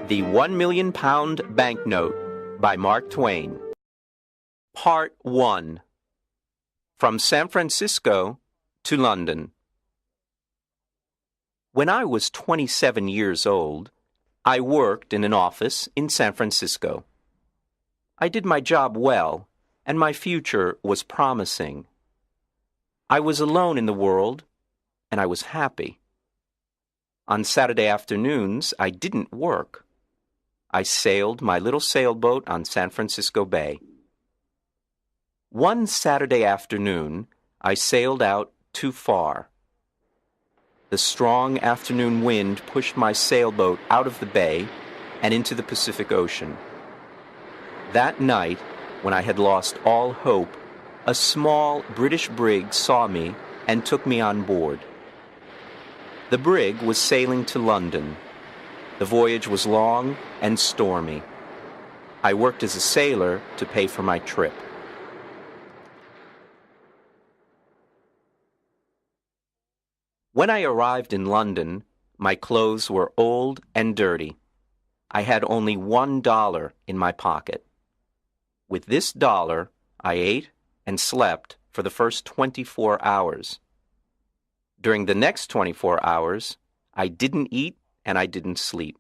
The 1 Million Pound Banknote by Mark Twain. Part 1. From San Francisco to London. When I was 27 years old, I worked in an office in San Francisco. I did my job well, and my future was promising. I was alone in the world, and I was happy. On Saturday afternoons, I didn't work. I sailed my little sailboat on San Francisco Bay. One Saturday afternoon, I sailed out too far. The strong afternoon wind pushed my sailboat out of the bay and into the Pacific Ocean. That night, when I had lost all hope, a small British brig saw me and took me on board. The brig was sailing to London. The voyage was long and stormy. I worked as a sailor to pay for my trip. When I arrived in London, my clothes were old and dirty. I had only $1 in my pocket. With this dollar, I ate and slept for the first 24 hours. During the next 24 hours, I didn't eat and I didn't sleep.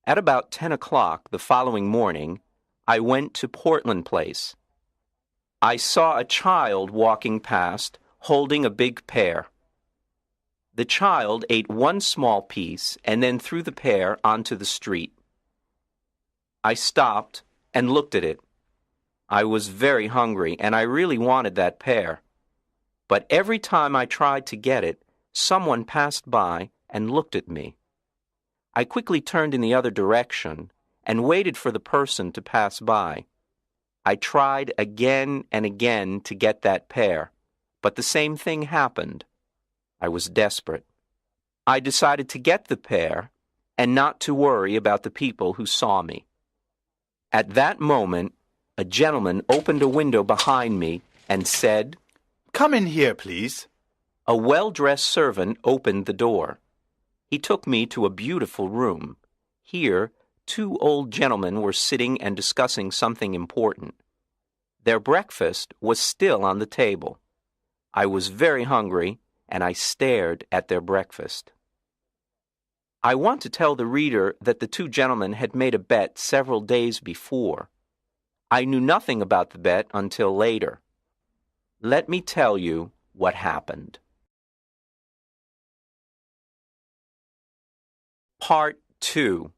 At about 10 o'clock the following morning, I went to Portland Place. I saw a child walking past holding a big pear. The child ate one small piece and then threw the pear onto the street. I stopped and looked at it. I was very hungry and I really wanted that pear. But every time I tried to get it, someone passed by and looked at me. I quickly turned in the other direction and waited for the person to pass by. I tried again and again to get that pear, but the same thing happened. I was desperate. I decided to get the pear and not to worry about the people who saw me. At that moment, a gentleman opened a window behind me and said, "Come in here, please." A well-dressed servant opened the door. He took me to a beautiful room. Here, two old gentlemen were sitting and discussing something important. Their breakfast was still on the table. I was very hungry, and I stared at their breakfast. I want to tell the reader that the two gentlemen had made a bet several days before. I knew nothing about the bet until later. Let me tell you what happened. Part 2.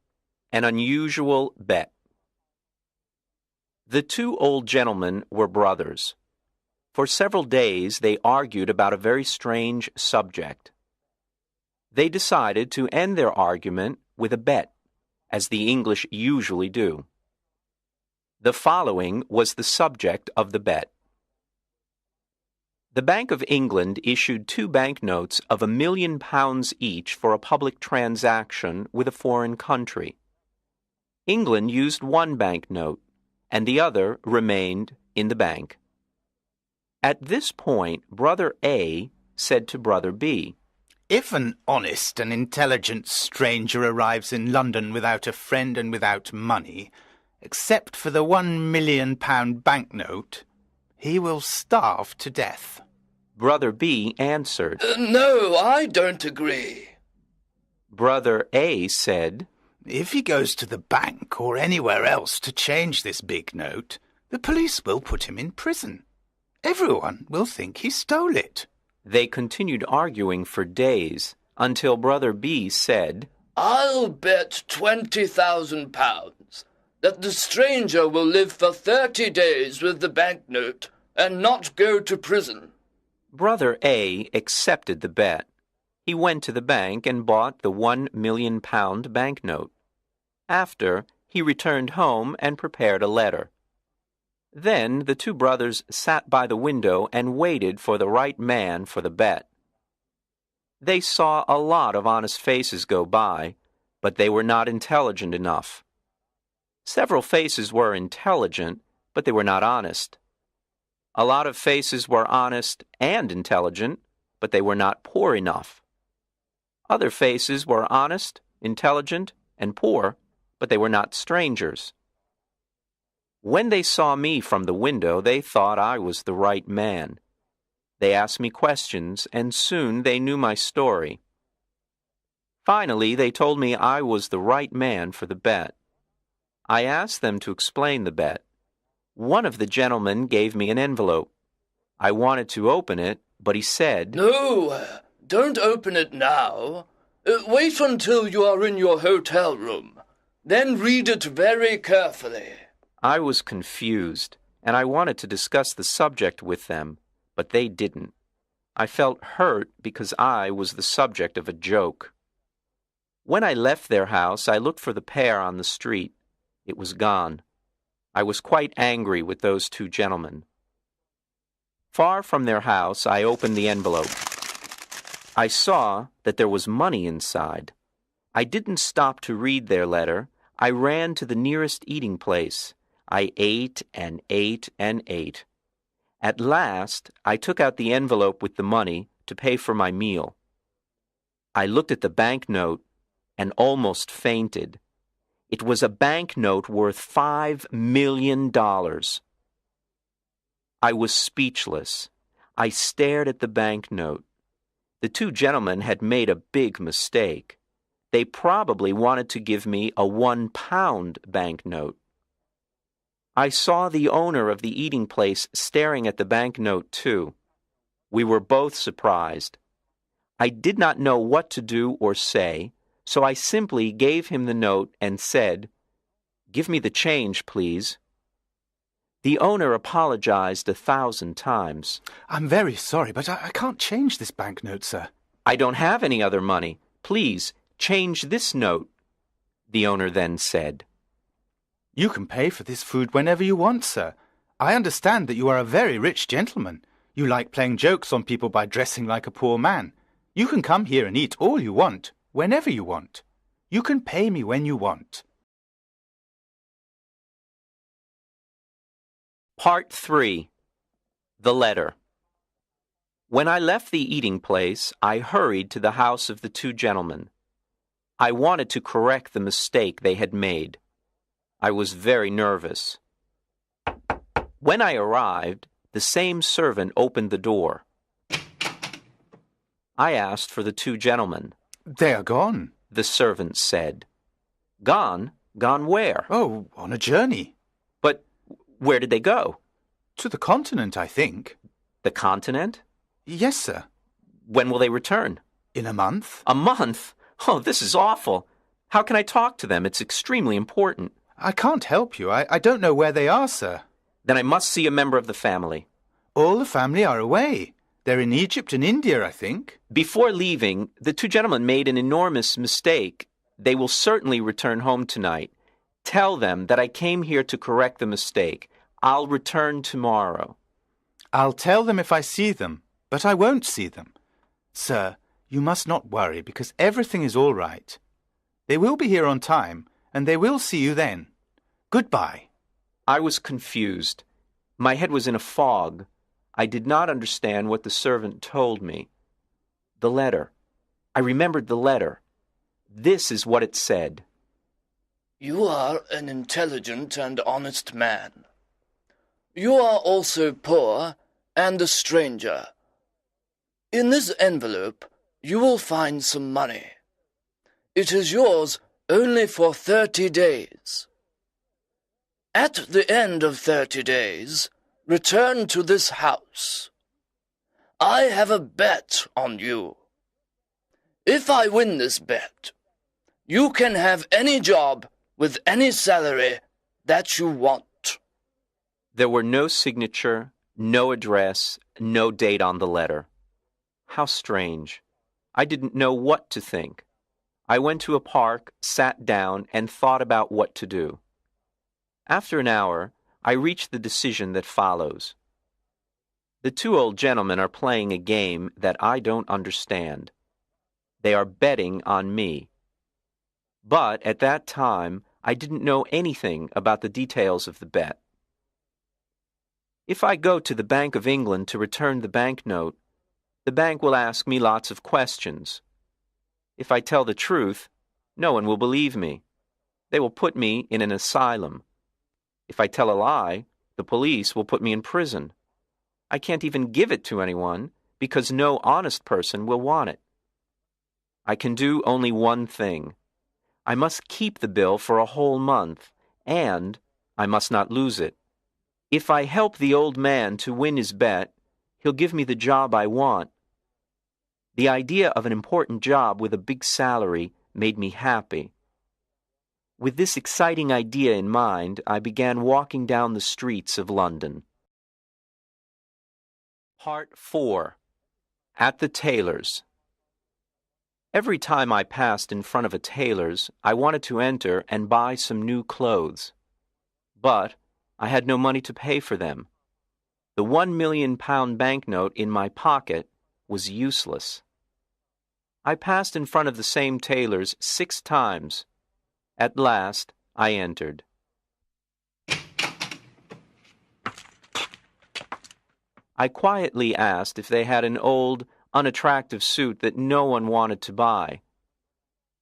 An Unusual Bet. The two old gentlemen were brothers. For several days they argued about a very strange subject. They decided to end their argument with a bet, as the English usually do. The following was the subject of the bet. The Bank of England issued 2 banknotes of £1 million each for a public transaction with a foreign country. England used one banknote, and the other remained in the bank. At this point, Brother A said to Brother B, "If an honest and intelligent stranger arrives in London without a friend and without money, except for the £1 million banknote, he will starve to death." Brother B answered, No, I don't agree. Brother A said, "If he goes to the bank or anywhere else to change this big note, the police will put him in prison. Everyone will think he stole it." They continued arguing for days until Brother B said, I'll bet £20,000 that the stranger will live for 30 days with the banknote and not go to prison. Brother A accepted the bet. He went to the bank and bought the £1 million banknote. After, he returned home and prepared a letter. Then the two brothers sat by the window and waited for the right man for the bet. They saw a lot of honest faces go by, but they were not intelligent enough. Several faces were intelligent, but they were not honest. A lot of faces were honest and intelligent, but they were not poor enough. Other faces were honest, intelligent, and poor, but they were not strangers. When they saw me from the window, they thought I was the right man. They asked me questions, and soon they knew my story. Finally, they told me I was the right man for the bet. I asked them to explain the bet. One of the gentlemen gave me an envelope. I wanted to open it, but he said, "No, don't open it now. Wait until you are in your hotel room. Then read it very carefully." I was confused, and I wanted to discuss the subject with them, but they didn't. I felt hurt because I was the subject of a joke. When I left their house, I looked for the pair on the street. It was gone. I was quite angry with those two gentlemen. Far from their house, I opened the envelope. I saw that there was money inside. I didn't stop to read their letter. I ran to the nearest eating place. I ate and ate and ate. At last, I took out the envelope with the money to pay for my meal. I looked at the banknote and almost fainted. It was a banknote worth $5 million. I was speechless. I stared at the banknote. The two gentlemen had made a big mistake. They probably wanted to give me a 1-pound banknote. I saw the owner of the eating place staring at the banknote too. We were both surprised. I did not know what to do or say, so I simply gave him the note and said, "Give me the change, please." The owner apologized 1,000 times. "I'm very sorry, but I can't change this banknote, sir." "I don't have any other money. Please, change this note," the owner then said. "You can pay for this food whenever you want, sir. I understand that you are a very rich gentleman. You like playing jokes on people by dressing like a poor man. You can come here and eat all you want, whenever you want. You can pay me when you want." Part 3. The Letter. When I left the eating place, I hurried to the house of the two gentlemen. I wanted to correct the mistake they had made. I was very nervous. When I arrived, the same servant opened the door. I asked for the two gentlemen. "They are gone." The servant said. "Gone? Gone where?" "Oh, on a journey." "But where did they go?" "To the continent, I think." "The continent?" "Yes, sir." "When will they return?" "In a month." "A month? Oh, this is awful. How can I talk to them? It's extremely important." "I can't help you. I don't know where they are, sir." "Then I must see a member of the family." "All the family are away. They're in Egypt and India, I think." Before leaving, the two gentlemen made an enormous mistake. They will certainly return home tonight. Tell them that I came here to correct the mistake. I'll return tomorrow." "I'll tell them if I see them, but I won't see them. Sir, you must not worry, because everything is all right. They will be here on time, and they will see you then. Goodbye." I was confused. My head was in a fog. I did not understand what the servant told me. The letter. I remembered the letter. This is what it said. "You are an intelligent and honest man. You are also poor and a stranger. In this envelope you will find some money. It is yours only for 30 days. At the end of 30 days, return to this house. I have a bet on you. If I win this bet, you can have any job with any salary that you want." There were no signature, no address, no date on the letter. How strange. I didn't know what to think. I went to a park, sat down, and thought about what to do. After an hour, I reached the decision that follows. The two old gentlemen are playing a game that I don't understand. They are betting on me. But at that time, I didn't know anything about the details of the bet. If I go to the Bank of England to return the banknote, the bank will ask me lots of questions. If I tell the truth, no one will believe me. They will put me in an asylum. If I tell a lie, the police will put me in prison. I can't even give it to anyone because no honest person will want it. I can do only one thing. I must keep the bill for a whole month, and I must not lose it. If I help the old man to win his bet, he'll give me the job I want. The idea of an important job with a big salary made me happy. With this exciting idea in mind, I began walking down the streets of London. Part 4. At the tailor's. Every time I passed in front of a tailor's, I wanted to enter and buy some new clothes. But I had no money to pay for them. The £1 million banknote in my pocket was useless. I passed in front of the same tailor's 6 times. At last, I entered. I quietly asked if they had an old, unattractive suit that no one wanted to buy.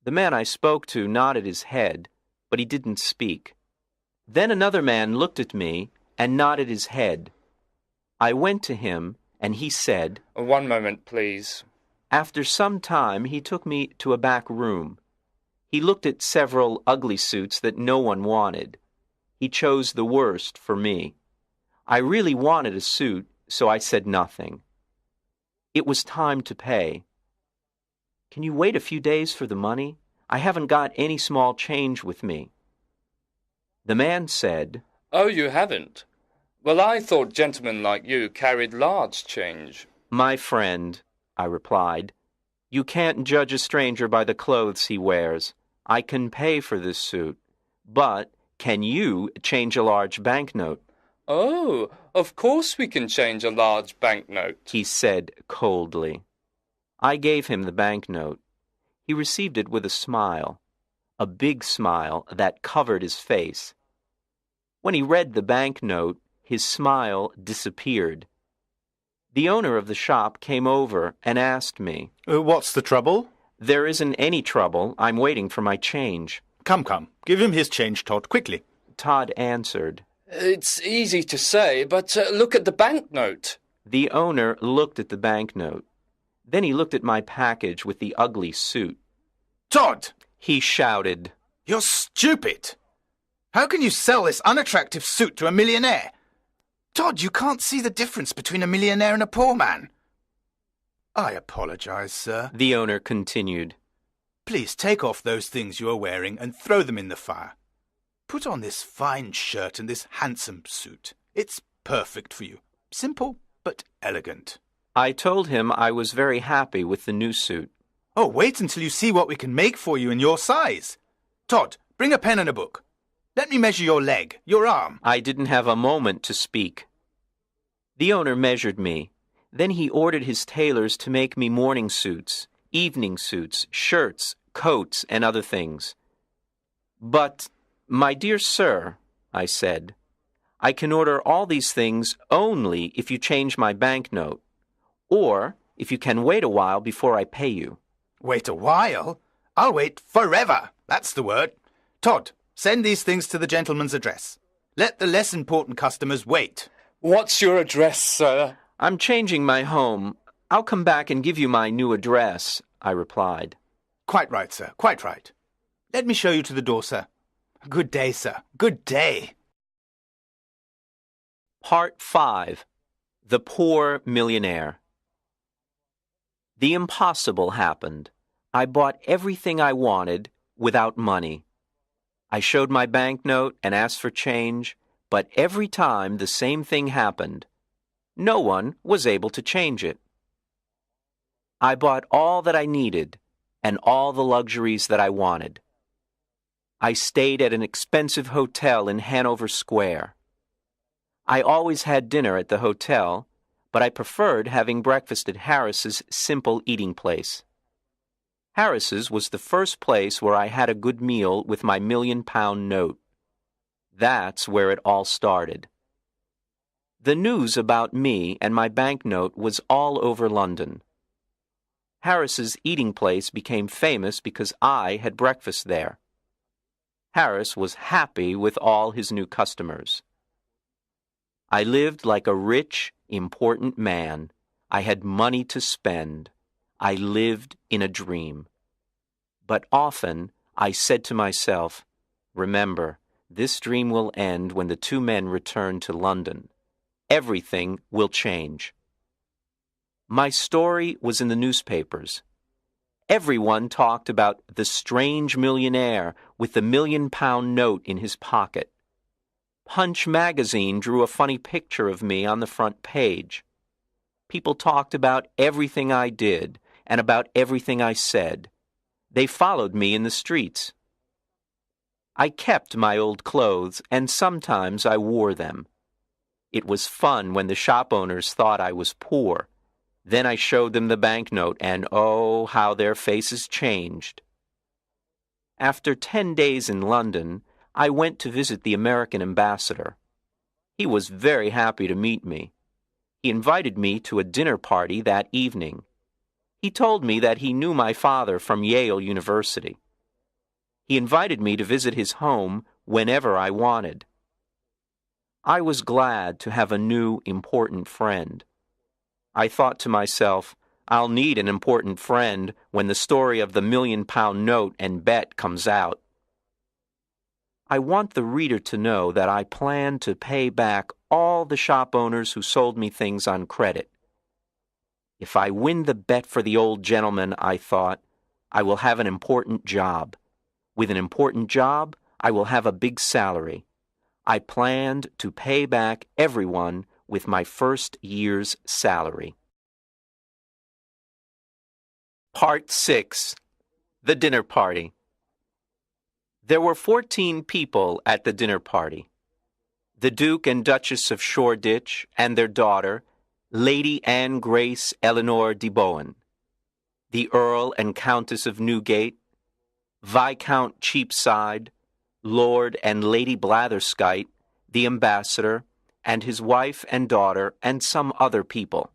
The man I spoke to nodded his head, but he didn't speak. Then another man looked at me and nodded his head. I went to him, and he said, "One moment, please." After some time, he took me to a back room. He looked at several ugly suits that no one wanted. He chose the worst for me. I really wanted a suit, so I said nothing. It was time to pay. Can you wait a few days for the money? I haven't got any small change with me. The man said, "Oh, you haven't? Well, I thought gentlemen like you carried large change." My friend, I replied, you can't judge a stranger by the clothes he wears. I can pay for this suit, but can you change a large banknote? "Oh, of course we can change a large banknote," he said coldly. I gave him the banknote. He received it with a smile, a big smile that covered his face. When he read the banknote, his smile disappeared. The owner of the shop came over and asked me, What's the trouble? There isn't any trouble. I'm waiting for my change. Come, give him his change, Todd, quickly. Todd answered. "It's easy to say, but look at the banknote." The owner looked at the banknote. Then he looked at my package with the ugly suit. Todd! He shouted. You're stupid! How can you sell this unattractive suit to a millionaire? Todd, you can't see the difference between a millionaire and a poor man. I apologize, sir. The owner continued. Please take off those things you are wearing and throw them in the fire. Put on this fine shirt and this handsome suit. It's perfect for you. Simple, but elegant. I told him I was very happy with the new suit. Oh, wait until you see what we can make for you in your size. Todd, bring a pen and a book. Let me measure your leg, your arm. I didn't have a moment to speak. The owner measured me. Then he ordered his tailors to make me morning suits, evening suits, shirts, coats, and other things. But, my dear sir, I said, I can order all these things only if you change my banknote, or if you can wait a while before I pay you. Wait a while? I'll wait forever. That's the word. Todd, send these things to the gentleman's address. Let the less important customers wait. "What's your address, sir?" I'm changing my home. I'll come back and give you my new address, I replied. Quite right, sir, quite right. Let me show you to the door, sir. Good day, sir. Good day. Part 5. The Poor Millionaire. The impossible happened. I bought everything I wanted without money. I showed my banknote and asked for change, but every time the same thing happened. No one was able to change it. I bought all that I needed and all the luxuries that I wanted. I stayed at an expensive hotel in Hanover Square. I always had dinner at the hotel, but I preferred having breakfast at Harris's simple eating place. Harris's was the first place where I had a good meal with my £1 million note. That's where it all started. The news about me and my banknote was all over London. Harris's eating place became famous because I had breakfast there. Harris was happy with all his new customers. I lived like a rich, important man. I had money to spend. I lived in a dream. But often I said to myself, remember, this dream will end when the two men return to London. Everything will change. My story was in the newspapers. Everyone talked about the strange millionaire with the £1,000,000 note in his pocket. Punch magazine drew a funny picture of me on the front page. People talked about everything I did and about everything I said. They followed me in the streets. I kept my old clothes, and sometimes I wore them. It was fun when the shop owners thought I was poor. Then I showed them the banknote, and oh, how their faces changed. After 10 days in London, I went to visit the American ambassador. He was very happy to meet me. He invited me to a dinner party that evening. He told me that he knew my father from Yale University. He invited me to visit his home whenever I wanted. I was glad to have a new, important friend. I thought to myself, I'll need an important friend when the story of the £1,000,000 note and bet comes out. I want the reader to know that I plan to pay back all the shop owners who sold me things on credit. If I win the bet for the old gentleman, I thought, I will have an important job. With an important job, I will have a big salary. I planned to pay back everyone with my first year's salary. Part 6. The Dinner Party. There were 14 people at the dinner party. The Duke and Duchess of Shoreditch and their daughter, Lady Anne Grace Eleanor de Bohun, the Earl and Countess of Newgate, Viscount Cheapside, Lord and Lady Blatherskite, the ambassador, and his wife and daughter, and some other people.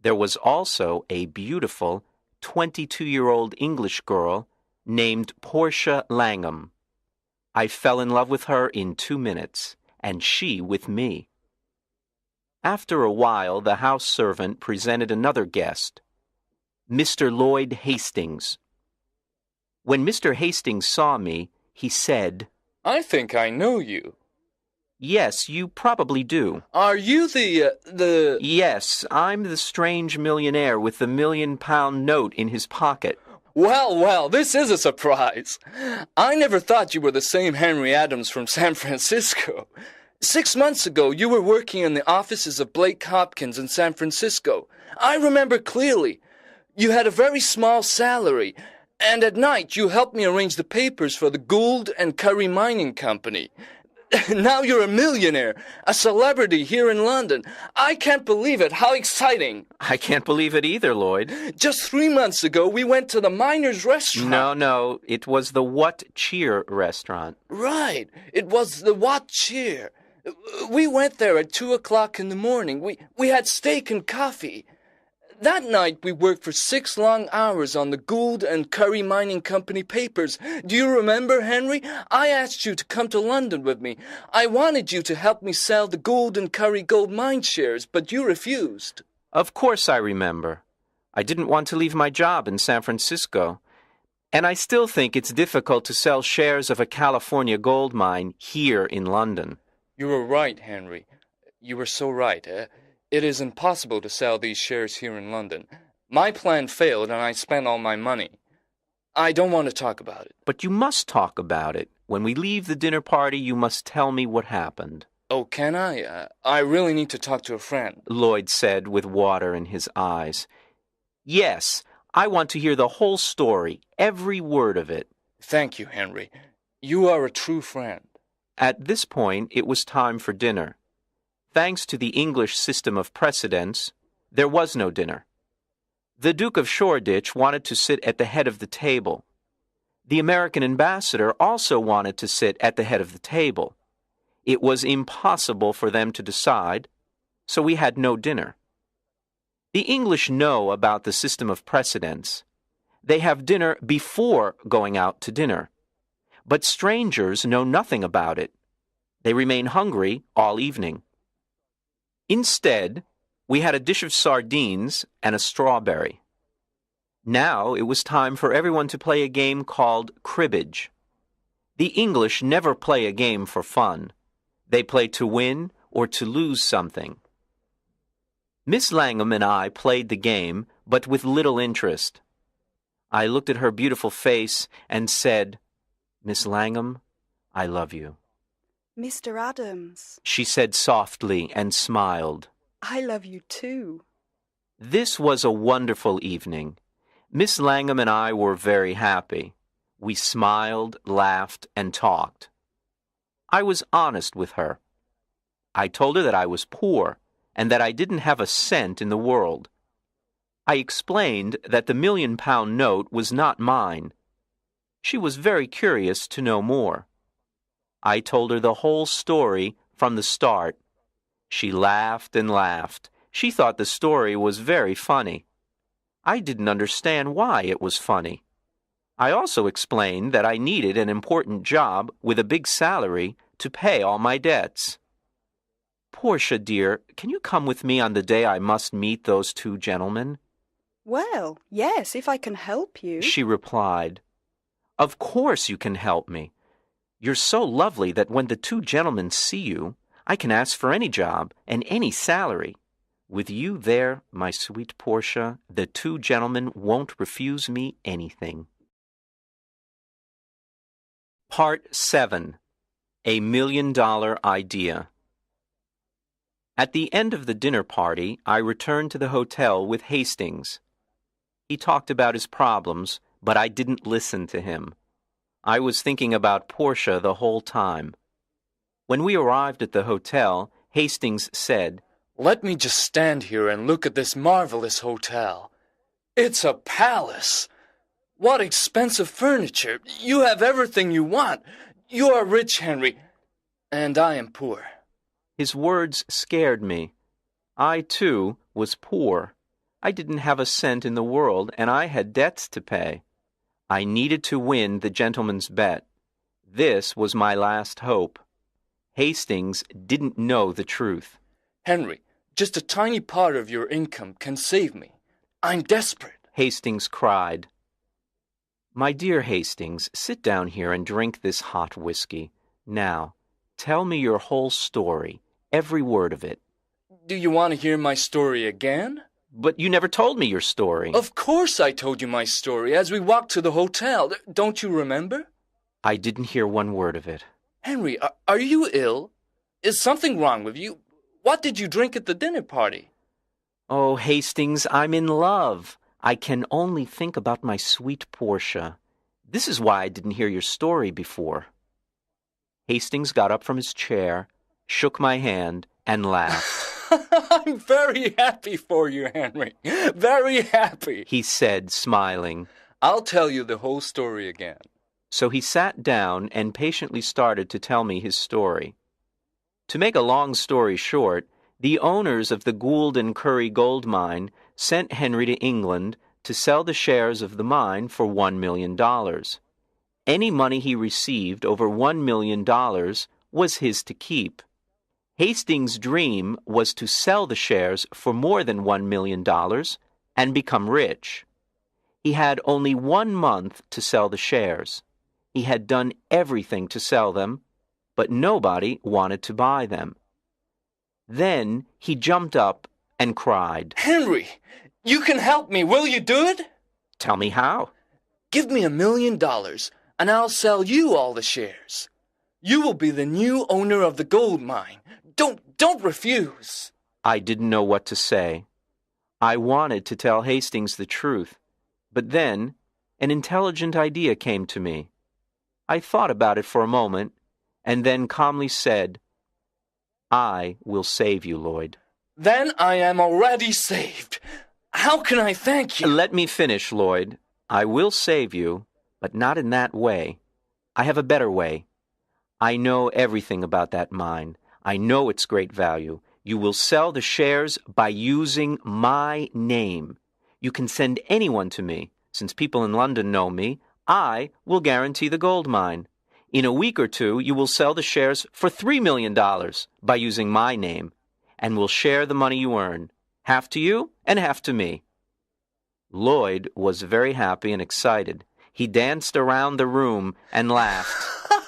There was also a beautiful 22-year-old English girl named Portia Langham. I fell in love with her in 2 minutes, and she with me. After a while, the house servant presented another guest, Mr. Lloyd Hastings. When Mr. Hastings saw me, he said, I think I know you. Yes, you probably do. Are you the... Yes, I'm the strange millionaire with the £1,000,000 note in his pocket. Well, this is a surprise. I never thought you were the same Henry Adams from San Francisco. 6 months ago, you were working in the offices of Blake Hopkins in San Francisco. I remember clearly. You had a very small salary, and at night you helped me arrange the papers for the Gould and Curry Mining Company. Now you're a millionaire, a celebrity here in London. I can't believe it. How exciting. I can't believe it either, Lloyd. Just 3 months ago, we went to the Miners' Restaurant. No, it was the What Cheer restaurant. Right. It was the What Cheer. We went there at 2 o'clock in the morning. We had steak and coffee. That night, we worked for 6 long hours on the Gould and Curry Mining Company papers. Do you remember, Henry? I asked you to come to London with me. I wanted you to help me sell the Gould and Curry gold mine shares, but you refused. Of course I remember. I didn't want to leave my job in San Francisco. And I still think it's difficult to sell shares of a California gold mine here in London. You were right, Henry. You were so right. It is impossible to sell these shares here in London. My plan failed and I spent all my money. I don't want to talk about it. But you must talk about it. When we leave the dinner party, you must tell me what happened. Oh, can I? I really need to talk to a friend. Lloyd said with water in his eyes. Yes, I want to hear the whole story, every word of it. Thank you, Henry. You are a true friend. At this point, it was time for dinner. Thanks to the English system of precedence, there was no dinner. The Duke of Shoreditch wanted to sit at the head of the table. The American ambassador also wanted to sit at the head of the table. It was impossible for them to decide, so we had no dinner. The English know about the system of precedence. They have dinner before going out to dinner. but strangers know nothing about it. They remain hungry all evening. Instead, we had a dish of sardines and a strawberry. Now it was time for everyone to play a game called cribbage. The English never play a game for fun. They play to win or to lose something. Miss Langham and I played the game, but with little interest. I looked at her beautiful face and said, "Miss Langham, I love you." "Mr. Adams," she said softly and smiled. "I love you too." This was a wonderful evening. Miss Langham and I were very happy. We smiled, laughed, and talked. I was honest with her. I told her that I was poor and that I didn't have a cent in the world. I explained that the £1,000,000 note was not mine. She was very curious to know more. I told her the whole story from the start. She laughed and laughed. She thought the story was very funny. I didn't understand why it was funny. I also explained that I needed an important job with a big salary to pay all my debts. "Portia, dear, can you come with me on the day I must meet those two gentlemen?" "Well, yes, if I can help you," she replied. "Of course you can help me. You're so lovely that when the two gentlemen see you, I can ask for any job and any salary. With you there, my sweet Portia, the two gentlemen won't refuse me anything." Part 7. A $1,000,000 Idea. At the end of the dinner party, I returned to the hotel with Hastings. He talked about his problems, but I didn't listen to him. I was thinking about Portia the whole time. When we arrived at the hotel, Hastings said, "Let me just stand here and look at this marvelous hotel. It's a palace. What expensive furniture. You have everything you want. You are rich, Henry, and I am poor." His words scared me. I, too, was poor. I didn't have a cent in the world, and I had debts to pay. I needed to win the gentleman's bet. This was my last hope. Hastings didn't know the truth. "Henry, just a tiny part of your income can save me. I'm desperate," Hastings cried. "My dear Hastings, sit down here and drink this hot whiskey. Now, tell me your whole story, every word of it." "Do you want to hear my story again?" "But you never told me your story." "Of course I told you my story as we walked to the hotel. Don't you remember?" "I didn't hear one word of it." "Henry, are you ill? Is something wrong with you? What did you drink at the dinner party?" "Oh, Hastings, I'm in love. I can only think about my sweet Portia. This is why I didn't hear your story before." Hastings got up from his chair, shook my hand, and laughed. "I'm very happy for you, Henry. Very happy," he said, smiling. "I'll tell you the whole story again." So he sat down and patiently started to tell me his story. To make a long story short, the owners of the Gould and Curry gold mine sent Henry to England to sell the shares of the mine for $1,000,000. Any money he received over $1,000,000 was his to keep. Hastings' dream was to sell the shares for more than $1,000,000 and become rich. He had only 1 month to sell the shares. He had done everything to sell them, but nobody wanted to buy them. Then he jumped up and cried, "Henry, you can help me. Will you do it?" "Tell me how." "Give me $1,000,000, and I'll sell you all the shares. You will be the new owner of the gold mine. Don't refuse." I didn't know what to say. I wanted to tell Hastings the truth, but then an intelligent idea came to me. I thought about it for a moment, and then calmly said, "I will save you, Lloyd." "Then I am already saved. How can I thank you?" "Let me finish, Lloyd. I will save you, but not in that way. I have a better way. I know everything about that mine. I know its great value. You will sell the shares by using my name. You can send anyone to me. Since people in London know me, I will guarantee the gold mine. In a week or two, you will sell the shares for $3 million by using my name, and we'll share the money you earn, half to you and half to me." Lloyd was very happy and excited. He danced around the room and laughed.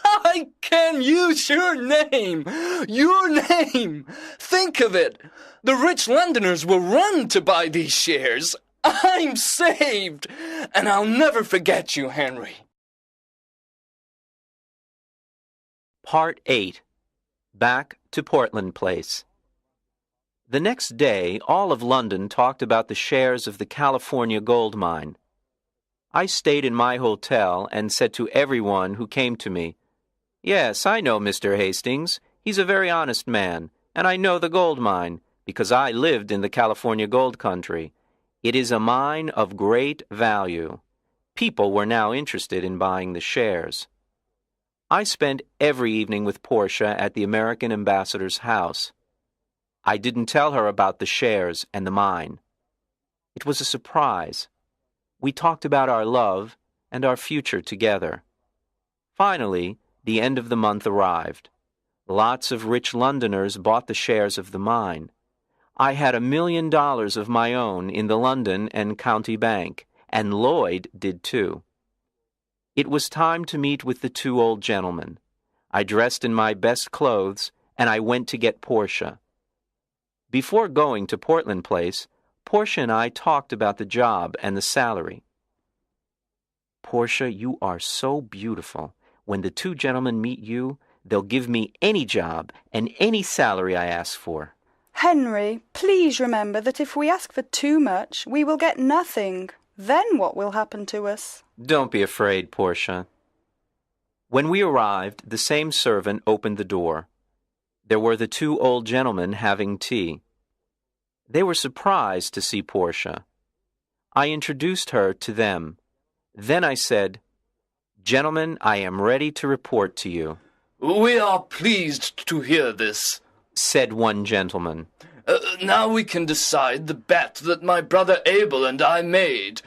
I can use your name! Your name! Think of it! The rich Londoners will run to buy these shares. I'm saved! And I'll never forget you, Henry. Part 8. Back to Portland Place. The next day, all of London talked about the shares of the California gold mine. I stayed in my hotel and said to everyone who came to me, "Yes, I know Mr. Hastings. He's a very honest man, and I know the gold mine, because I lived in the California gold country. It is a mine of great value." People were now interested in buying the shares. I spent every evening with Portia at the American ambassador's house. I didn't tell her about the shares and the mine. It was a surprise. We talked about our love and our future together. Finally, the end of the month arrived. Lots of rich Londoners bought the shares of the mine. I had $1 million of my own in the London and County Bank, and Lloyd did too. It was time to meet with the two old gentlemen. I dressed in my best clothes, and I went to get Portia. Before going to Portland Place, Portia and I talked about the job and the salary. "Portia, you are so beautiful. When the two gentlemen meet you, they'll give me any job and any salary I ask for." Henry, please remember that if we ask for too much, we will get nothing. Then what will happen to us? "Don't be afraid, Portia." When we arrived, the same servant opened the door. There were the two old gentlemen having tea. They were surprised to see Portia. I introduced her to them. Then I said, "Gentlemen, I am ready to report to you," We are pleased to hear this. said one gentleman. Now we can decide the bet that my brother Abel and I made.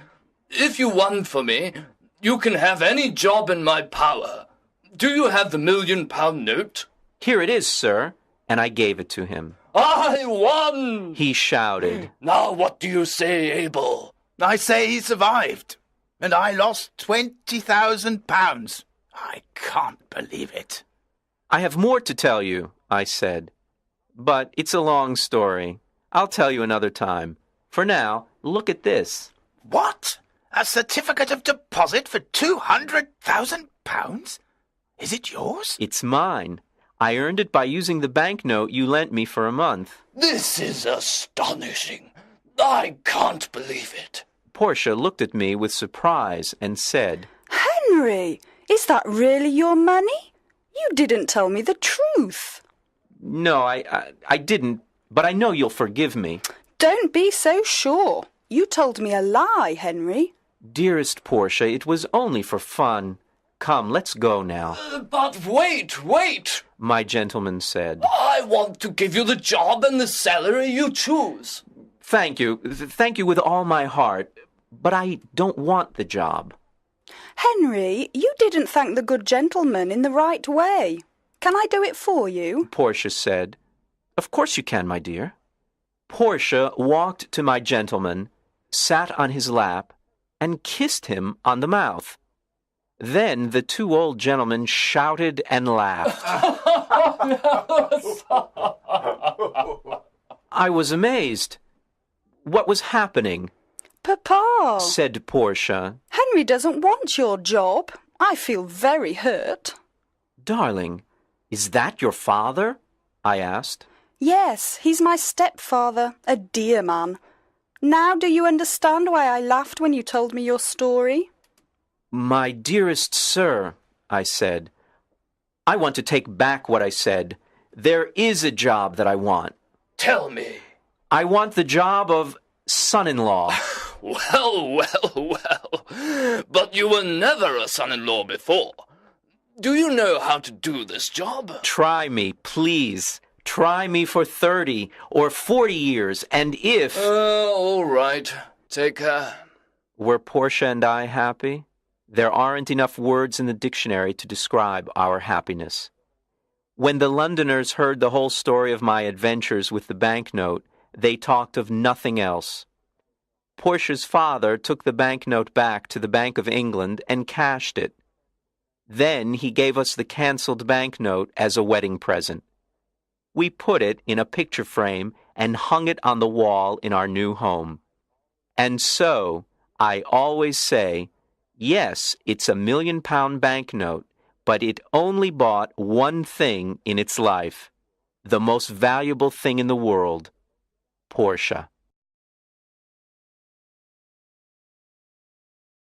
If you won for me, you can have any job in my power. Do you have the £1 million note? "Here it is, sir," and I gave it to him. I won! He shouted. Now what do you say, Abel? I say he survived, and I lost £20,000. I can't believe it. "I have more to tell you," I said. "But it's a long story. I'll tell you another time. For now, look at this." What? A certificate of deposit for £200,000? Is it yours? "It's mine. I earned it by using the banknote you lent me for a month." This is astonishing. I can't believe it. Portia looked at me with surprise and said, Henry, is that really your money? You didn't tell me the truth. "No, I didn't, but I know you'll forgive me." Don't be so sure. You told me a lie, Henry. "Dearest Portia, it was only for fun. Come, let's go now," But wait! my gentleman said. I want to give you the job and the salary you choose. Thank you with all my heart, but I don't want the job." Henry, you didn't thank the good gentleman in the right way. Can I do it for you? Portia said. "Of course you can, my dear." Portia walked to my gentleman, sat on his lap, and kissed him on the mouth. Then the two old gentlemen shouted and laughed. I was amazed. What was happening? Papa, Said Portia. Henry doesn't want your job. I feel very hurt. Darling, is that your father? I asked. Yes, he's my stepfather, a dear man. Now do you understand why I laughed when you told me your story? My dearest sir, I said, I want to take back what I said. There is a job that I want. Tell me. I want the job of son-in-law. Well. But you were never a son-in-law before. Do you know how to do this job? Try me, please. Try me for 30 or 40 years, and if... All right. Take her. Were Portia and I happy? There aren't enough words in the dictionary to describe our happiness. When the Londoners heard the whole story of my adventures with the banknote, they talked of nothing else. Portia's father took the banknote back to the Bank of England and cashed it. Then he gave us the cancelled banknote as a wedding present. We put it in a picture frame and hung it on the wall in our new home. And so, I always say, yes, it's £1 million banknote, but it only bought one thing in its life, the most valuable thing in the world, Portia.